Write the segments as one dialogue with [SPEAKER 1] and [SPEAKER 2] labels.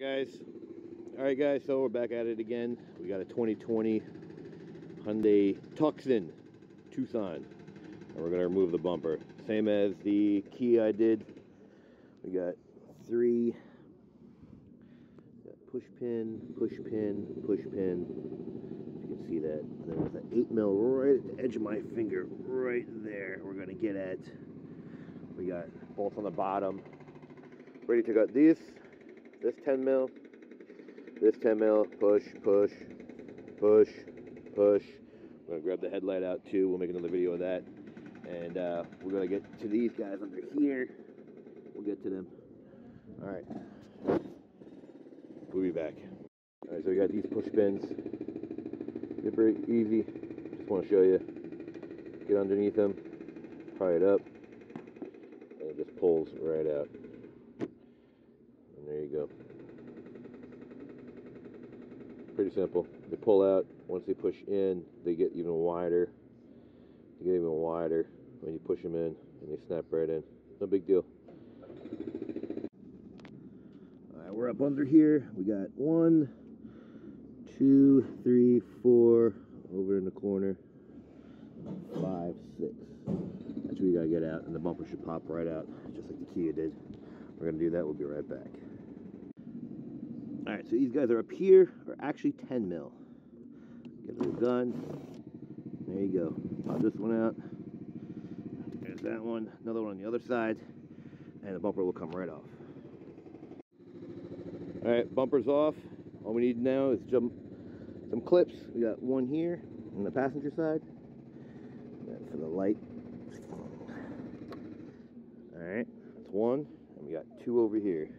[SPEAKER 1] Guys, all right guys, so we're back at it again. We got a 2020 Hyundai Tucson Tucson, and we're gonna remove the bumper, same as the Kia I did. We got three push pin, push pin, push pin. You can see that there's an 8mm right at the edge of my finger right there. We're gonna get at. We got both on the bottom ready to cut these. This 10mm, this 10mm, push, push, push, push. We're gonna grab the headlight out too. We'll make another video of that. And we're gonna get to these guys under here. We'll get to them. All right, we'll be back. All right, so we got these push pins. They're very easy. Just want to show you. Get underneath them, pry it up, and it just pulls right out. And there you go. Pretty simple. They pull out. Once they push in, they get even wider. They get even wider when you push them in, and they snap right in. No big deal. Alright, we're up under here. We got 1, 2, 3, 4 over in the corner. 5, 6. That's what you gotta get out, and the bumper should pop right out, just like the Kia did. We're gonna do that. We'll be right back. Alright, so these guys are up here, are actually 10mm. Get a little gun. There you go. Pop this one out. There's that one. Another one on the other side. And the bumper will come right off. Alright, bumper's off. All we need now is some clips. We got one here on the passenger side. For the light. Alright, that's one. And we got two over here.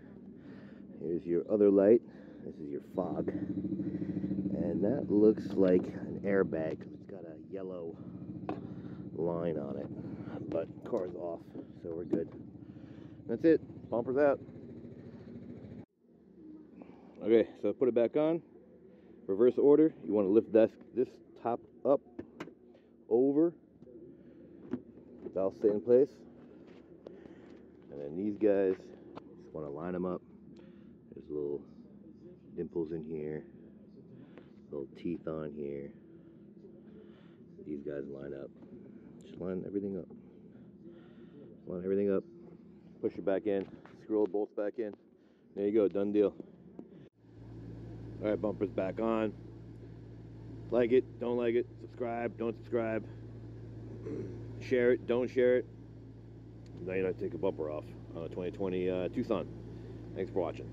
[SPEAKER 1] Here's your other light. This is your fog. And that looks like an airbag. It's got a yellow line on it. But car's off, so we're good. That's it. Bumper's out. Okay, so put it back on. Reverse order. You want to lift this top up, over. That'll stay in place. And then these guys, just want to line them up. There's little dimples in here, little teeth on here. These guys line up. Just line everything up. Line everything up. Push it back in. Screw the bolts back in. There you go. Done deal. All right, bumper's back on. Like it, don't like it. Subscribe, don't subscribe. Share it, don't share it. Now you know how to take a bumper off on a 2020 Tucson. Thanks for watching.